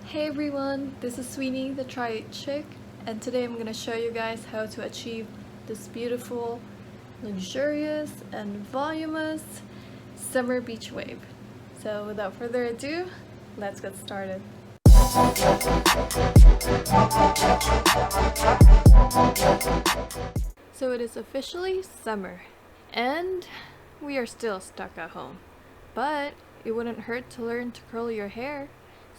Hey everyone, this is Sweeney, the Tri Chick, and today I'm going to show you guys how to achieve this beautiful, luxurious, and voluminous summer beach wave. So without further ado, let's get started. So it is officially summer, and we are still stuck at home. But it wouldn't hurt to learn to curl your hair.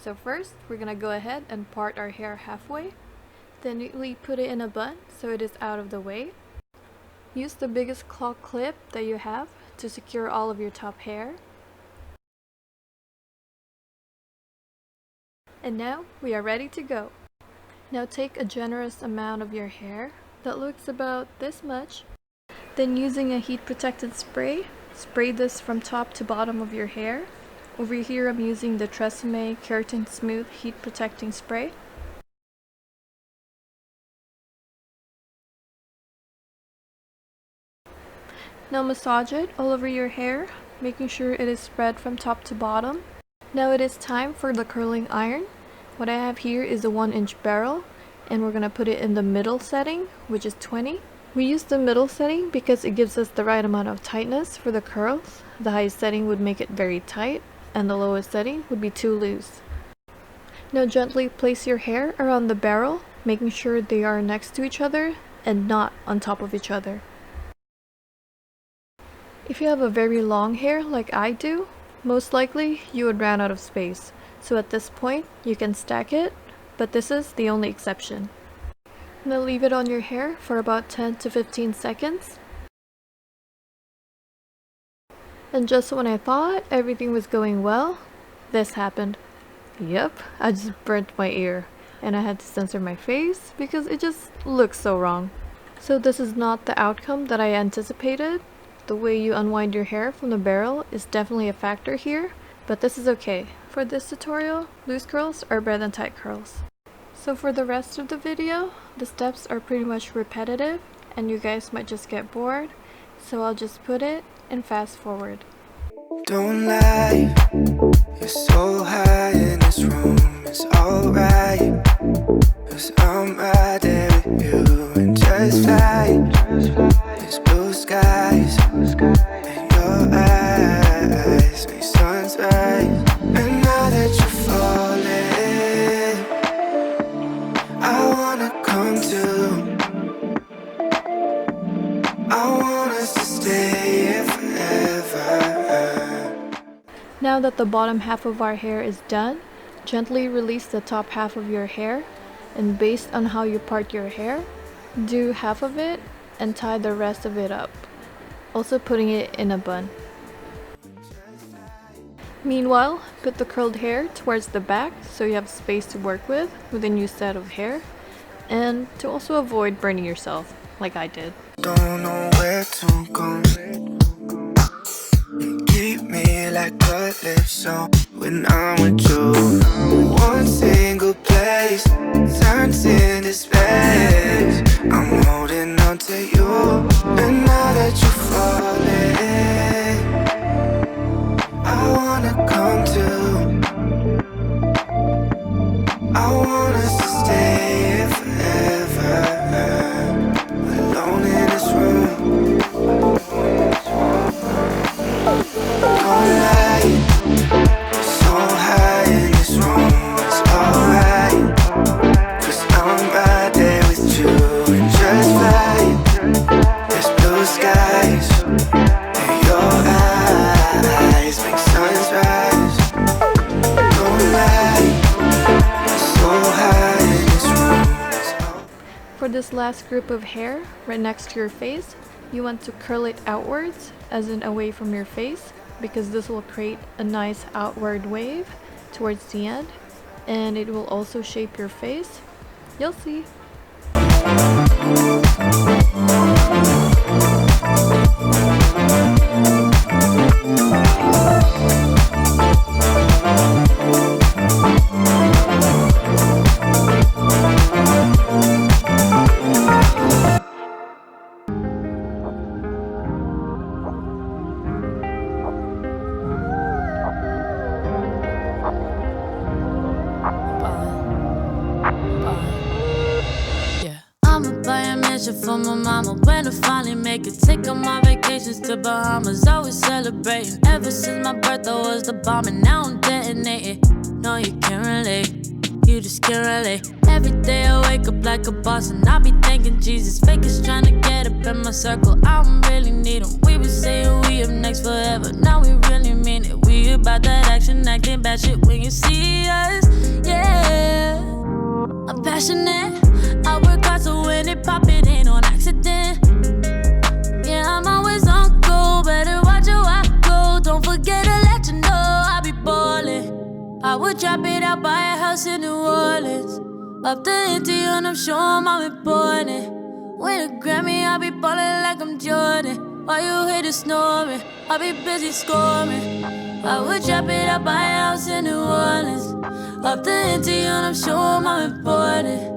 So first, we're gonna go ahead and part our hair halfway. Then neatly put it in a bun so it is out of the way. Use the biggest claw clip that you have to secure all of your top hair. And now we are ready to go. Now take a generous amount of your hair that looks about this much. Then using a heat protectant spray, spray this from top to bottom of your hair. Over here I'm using the Tresemme Keratin Smooth heat protecting spray. Now massage it all over your hair, making sure it is spread from top to bottom. Now it is time for the curling iron. What I have here is a 1-inch barrel, and we're going to put it in the middle setting, which is 20. We use the middle setting because it gives us the right amount of tightness for the curls. The highest setting would make it very tight, and the lowest setting would be too loose. Now gently place your hair around the barrel, making sure they are next to each other and not on top of each other. If you have a very long hair like I do, most likely you would run out of space. So at this point you can stack it, but this is the only exception. Now leave it on your hair for about 10 to 15 seconds. And just when I thought everything was going well, this happened. Yep, I just burnt my ear, and I had to censor my face because it just looks so wrong. So this is not the outcome that I anticipated. The way you unwind your hair from the barrel is definitely a factor here, but this is okay. For this tutorial, loose curls are better than tight curls. So for the rest of the video, the steps are pretty much repetitive, and you guys might just get bored, so I'll just put it and fast forward. Don't lie, you're so high in this room, it's alright, 'cause I'm right there with you and just fly. There's blue skies, and your eyes make suns rise. And now that you're falling, I wanna come to. I want us to stay here forever. Now that the bottom half of our hair is done, gently release the top half of your hair, and based on how you part your hair, do half of it and tie the rest of it up, also putting it in a bun. Meanwhile, put the curled hair towards the back so you have space to work with a new set of hair, and to also avoid burning yourself like I did. Don't know where to go. You keep me like a lips on when I'm with you. One single place turns into space. I'm holding on to you, and now that you're falling, I wanna come to. I want us to stay here forever. Alone in this room. Don't lie, so high in this room, it's alright, 'cause I'm right there with you and just fly. There's blue skies, and your eyes make suns rise. Don't lie, so high in this room. For this last group of hair, right next to your face, you want to curl it outwards, as in away from your face, because this will create a nice outward wave towards the end, and it will also shape your face. You'll see. pressure from my mama when I finally make it. Take all my vacations to Bahamas, always celebrating. Ever since my birth, I was the bomb, and now I'm detonating. No, you can't relate, you just can't relate. Every day I wake up like a boss, and I be thanking Jesus. Fakers trying to get up in my circle, I don't really need them. We been saying we up next forever, now we really mean it. We about that action, acting bad shit when you see us, yeah. I'm passionate, I work hard so when it pop, it ain't on accident. Yeah, I'm always on go, better watch how I go. Don't forget to let you know I be ballin'. I would drop it out, buy a house in New Orleans. Up the ante and I'm sure I'm important. Win a Grammy, I be ballin' like I'm Jordan. While you hear the snoring, I be busy scoring. I would drop it out, buy a house in New Orleans. Up the ante and I'm sure I'm important.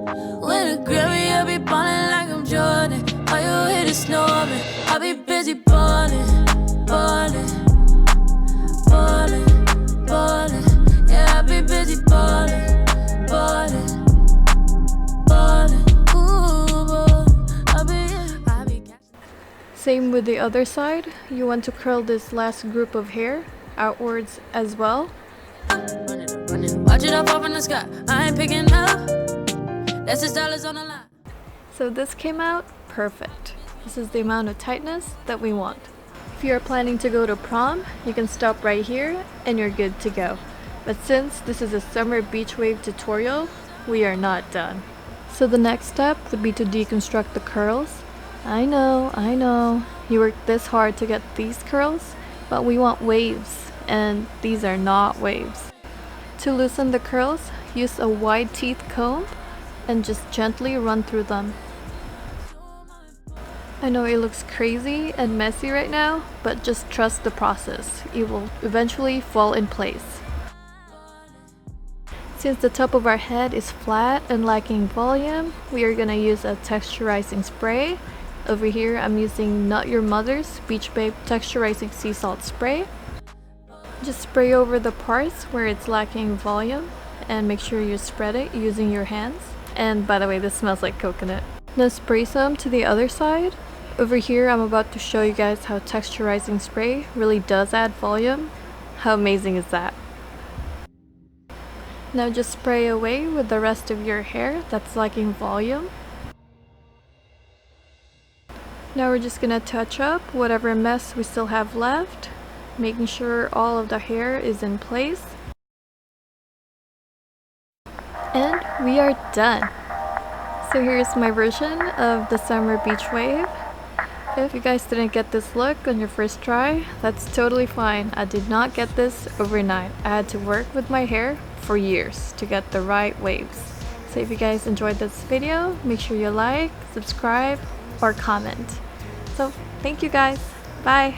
Win a Grammy, I be ballin' like I'm Jordan. While you hear the snoring, I be busy ballin', ballin', ballin', ballin'. Yeah, I be busy ballin', ballin', ballin'. Ooh, boy, I be. Same with the other side. You want to curl this last group of hair outwards as well. Watch it up in the sky, I ain't picking up. That's $6 on the line. So this came out perfect. This is the amount of tightness that we want. If you are planning to go to prom, you can stop right here and you're good to go. But since this is a summer beach wave tutorial, we are not done. So the next step would be to deconstruct the curls. I know, you worked this hard to get these curls, but we want waves, and these are not waves. To loosen the curls, use a wide teeth comb and just gently run through them. I know it looks crazy and messy right now, but just trust the process. It will eventually fall in place. Since the top of our head is flat and lacking volume, we are gonna use a texturizing spray. Over here I'm using Not Your Mother's Beach Babe Texturizing Sea Salt Spray. Just spray over the parts where it's lacking volume and make sure you spread it using your hands. And by the way, this smells like coconut. Now spray some to the other side. Over here I'm about to show you guys how texturizing spray really does add volume. How amazing is that? Now just spray away with the rest of your hair that's lacking volume. Now we're just gonna touch up whatever mess we still have left, making sure all of the hair is in place. And we are done. So here's my version of the summer beach wave. If you guys didn't get this look on your first try, that's totally fine. I did not get this overnight. I had to work with my hair for years to get the right waves. So if you guys enjoyed this video, make sure you like, subscribe, or comment. So thank you guys. Bye.